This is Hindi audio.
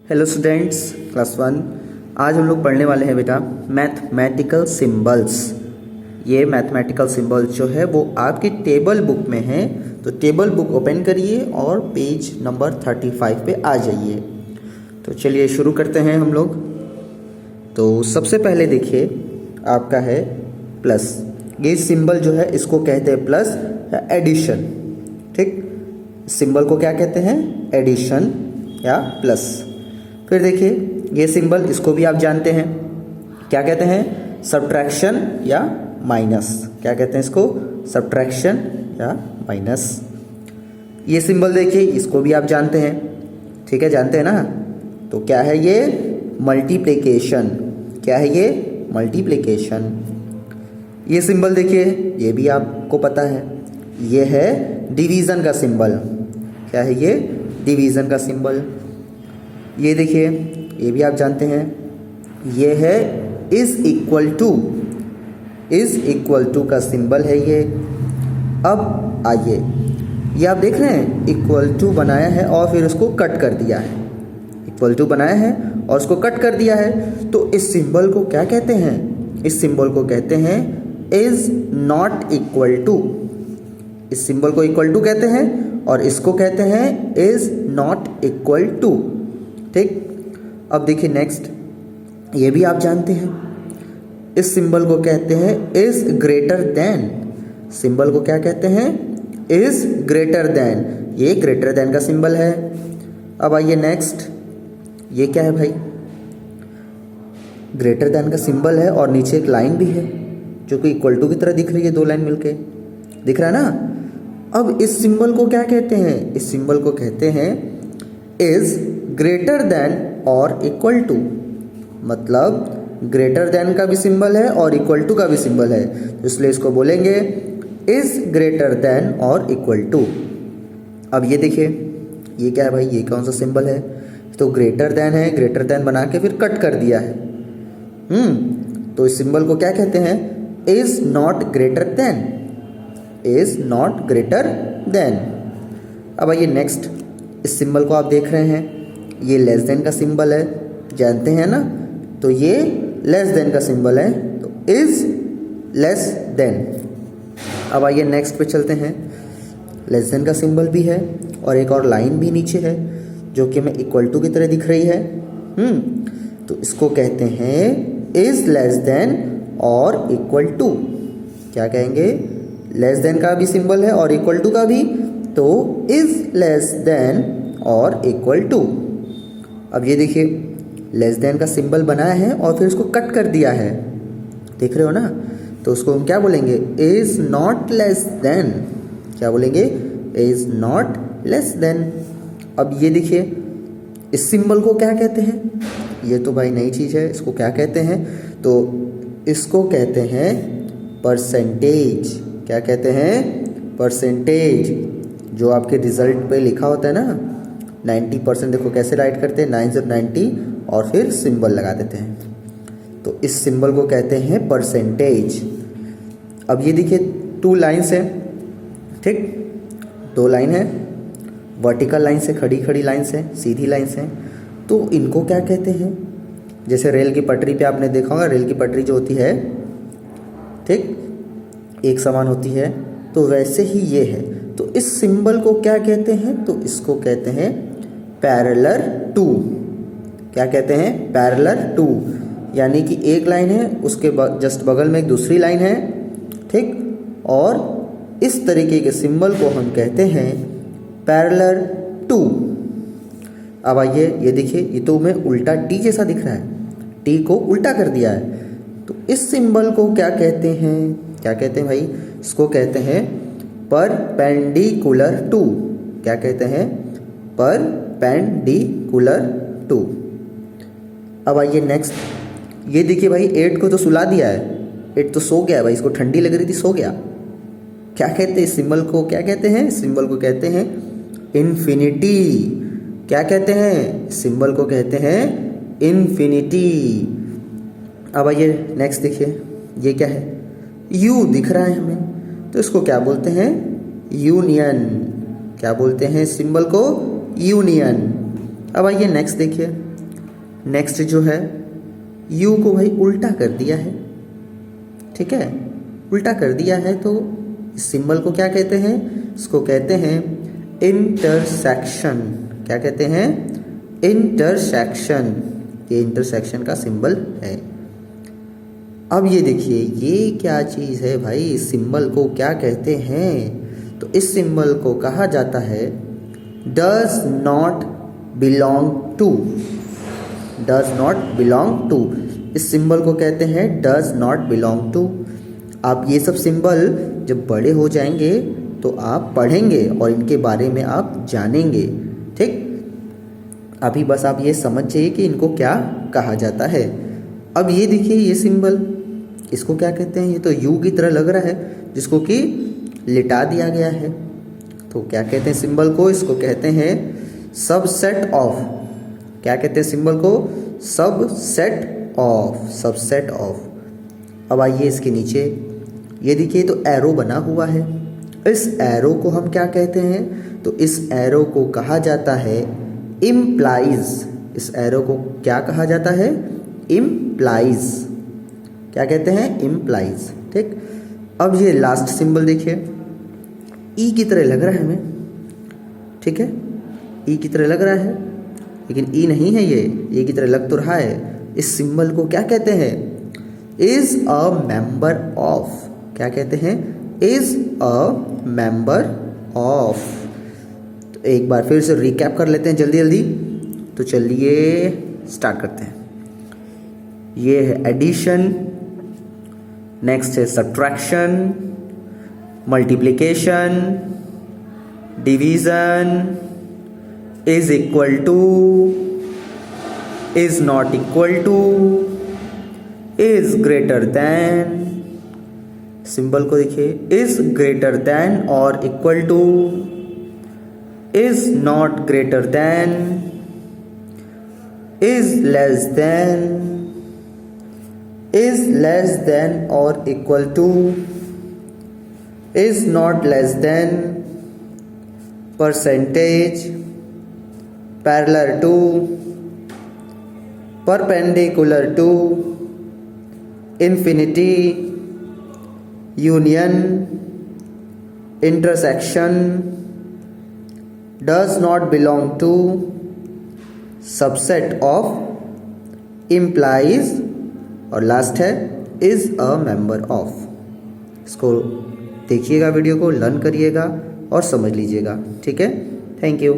Hello students, class 1। आज हम लोग पढ़ने वाले हैं बेटा मैथमेटिकल सिंबल्स। ये मैथमेटिकल सिंबल्स जो है वो आपकी टेबल बुक में है। तो टेबल बुक ओपन करिए और पेज नंबर 35 पे आ जाइए। तो चलिए शुरू करते हैं हम लोग। तो सबसे पहले देखिए आपका है प्लस। ये सिंबल जो है इसको कहते हैं प्लस या एडिशन। ठीक, सिंबल को क्या कहते हैं? एडिशन या प्लस। फिर देखिए ये सिंबल, इसको भी आप जानते हैं, क्या कहते हैं? सब्ट्रैक्शन या माइनस। क्या कहते हैं इसको? सब्ट्रैक्शन या माइनस। ये सिंबल देखिए, इसको भी आप जानते हैं, ठीक है, जानते हैं ना। तो क्या है ये? मल्टीप्लिकेशन। क्या है ये? मल्टीप्लिकेशन। ये सिंबल देखिए, ये भी आपको पता है, ये है डिवीज़न का सिंबल। क्या है ये? डिवीज़न का सिंबल। ये देखिए, ये भी आप जानते हैं, ये है is equal to. Is equal to का सिंबल है ये। अब आइए, ये आप देख रहे हैं, इक्वल टू बनाया है और फिर उसको कट कर दिया है। इक्वल टू बनाया है और उसको कट कर दिया है। तो इस सिंबल को क्या कहते हैं? इस सिंबल को कहते हैं इज नॉट इक्वल टू। इस सिंबल को इक्वल टू कहते हैं और इसको कहते हैं इज नॉट इक्वल टू। ठीक, अब देखिए नेक्स्ट, ये भी आप जानते हैं, इस सिंबल को कहते हैं इज ग्रेटर देन। सिंबल को क्या कहते हैं? Is greater then. ये ग्रेटर देन का सिंबल है। अब आइए नेक्स्ट, ये क्या है भाई? ग्रेटर देन का सिंबल है और नीचे एक लाइन भी है जो कि इक्वल टू की तरह दिख रही है, दो लाइन मिलके दिख रहा है ना। अब इस सिंबल को क्या कहते हैं? इस सिंबल को कहते हैं इज ग्रेटर देन और इक्वल टू। मतलब ग्रेटर देन का भी सिंबल है और इक्वल टू का भी सिंबल है, इसलिए इसको बोलेंगे इज ग्रेटर देन और इक्वल टू। अब ये देखिए, ये क्या है भाई? ये कौन सा सिंबल है? तो ग्रेटर देन है, ग्रेटर देन बना के फिर कट कर दिया है। तो इस सिंबल को क्या कहते हैं? Is not greater than. Is not greater then. अब आइए नेक्स्ट, इस सिंबल को आप देख रहे हैं, ये लेस देन का सिंबल है, जानते हैं ना। तो ये लेस देन का सिंबल है, तो इज लेस देन। अब आइए नेक्स्ट पे चलते हैं। लेस देन का सिंबल भी है और एक और लाइन भी नीचे है जो कि हमें इक्वल टू की तरह दिख रही है। तो इसको कहते हैं इज लेस देन और इक्वल टू। क्या कहेंगे? लेस देन का भी सिंबल है और इक्वल टू का भी, तो इज लेस देन और इक्वल टू। अब ये देखिए, लेस देन का सिंबल बनाया है और फिर उसको कट कर दिया है, देख रहे हो ना। तो उसको हम क्या बोलेंगे? Is not less then. क्या बोलेंगे? Is not less then. अब ये देखिए, इस सिंबल को क्या कहते हैं? ये तो भाई नई चीज़ है, इसको क्या कहते हैं? तो इसको कहते हैं परसेंटेज। क्या कहते हैं? परसेंटेज। जो आपके रिजल्ट पे लिखा होता है ना, 90%, देखो कैसे राइट करते हैं, 9 से 90 और फिर सिंबल लगा देते हैं। तो इस सिंबल को कहते हैं परसेंटेज। अब ये देखिए, 2 लाइन्स हैं, ठीक, 2 लाइन है, वर्टिकल लाइन से, खड़ी खड़ी लाइन्स हैं, सीधी लाइन्स हैं। तो इनको क्या कहते हैं? जैसे रेल की पटरी पे आपने देखा होगा, रेल की पटरी जो होती है, ठीक, एक समान होती है, तो वैसे ही ये है। तो इस सिंबल को क्या कहते हैं? तो इसको कहते हैं पैरेलल टू। क्या कहते हैं? Parallel to. यानी कि एक लाइन है, उसके जस्ट बगल में एक दूसरी लाइन है, ठीक, और इस तरीके के सिंबल को हम कहते हैं पैरेलल टू। अब आइए, ये देखिए, ये तो मैं उल्टा टी जैसा दिख रहा है, टी को उल्टा कर दिया है। तो इस सिंबल को क्या कहते हैं? क्या कहते हैं भाई? इसको कहते हैं परपेंडिकुलर टू। क्या कहते हैं? Perpendicular to. अब आइए नेक्स्ट, ये देखिए भाई, 8 को तो सुला दिया है, 8 तो सो गया है भाई, इसको ठंडी लग रही थी, सो गया। क्या कहते हैं इस सिंबल को? क्या कहते हैं? इस सिंबल को कहते हैं इन्फिनिटी। क्या कहते हैं? इस सिंबल को कहते हैं इन्फिनिटी। अब आइए नेक्स्ट देखिए, ये क्या है? यू दिख रहा है हमें, तो इसको क्या बोलते हैं? यूनियन। क्या बोलते हैं इस सिंबल को? यूनियन। अब आइए नेक्स्ट देखिए, नेक्स्ट जो है यू को भाई उल्टा कर दिया है, ठीक है, उल्टा कर दिया है तो इस सिंबल को क्या कहते हैं, इसको कहते हैं इंटरसेक्शन। क्या कहते हैं, इंटरसेक्शन। ये इंटरसेक्शन का सिंबल है। अब ये देखिए ये क्या चीज़ है भाई, इस सिंबल को क्या कहते हैं, तो इस सिंबल को कहा जाता है does not belong to. Does not belong to, इस सिंबल को कहते हैं डज नॉट बिलोंग टू। आप ये सब सिंबल जब बड़े हो जाएंगे तो आप पढ़ेंगे और इनके बारे में आप जानेंगे, ठीक। अभी बस आप ये समझ जाइए कि इनको क्या कहा जाता है। अब ये देखिए ये सिंबल, इसको क्या कहते हैं, ये तो यू की तरह लग रहा है जिसको कि लिटा दिया गया है, तो क्या कहते हैं सिंबल को, इसको कहते हैं सबसेट ऑफ। क्या कहते हैं सिंबल को, सबसेट ऑफ, सबसेट ऑफ। अब आइए इसके नीचे ये देखिए तो एरो बना हुआ है, इस एरो को हम क्या कहते हैं, तो इस एरो को कहा जाता है इम्प्लाइज। इस एरो को क्या कहा जाता है, इम्प्लाइज। क्या कहते हैं, इम्प्लाइज, ठीक। अब ये लास्ट सिंबल देखिए ई की तरह लग रहा है हमें, ठीक है, ई की तरह लग रहा है लेकिन ई नहीं है, ये की तरह लग तो रहा है। इस सिंबल को क्या कहते हैं, इज अ मेंबर ऑफ। क्या कहते हैं, इज अ मेंबर ऑफ। तो एक बार फिर से रिकैप कर लेते हैं जल्दी जल्दी, तो चलिए स्टार्ट करते हैं। ये है एडिशन, नेक्स्ट है subtraction, multiplication, division, is equal to, is not equal to, is greater than. Symbol को देखिए, इज ग्रेटर देन और equal to, is not greater than, is less than, is less than और equal to, is not less than, percentage, parallel to, perpendicular to, infinity, union, intersection, does not belong to, subset of, implies और लास्ट है इज अ मेंबर ऑफ। इसको देखिएगा, वीडियो को लर्न करिएगा और समझ लीजिएगा, ठीक है। Thank you.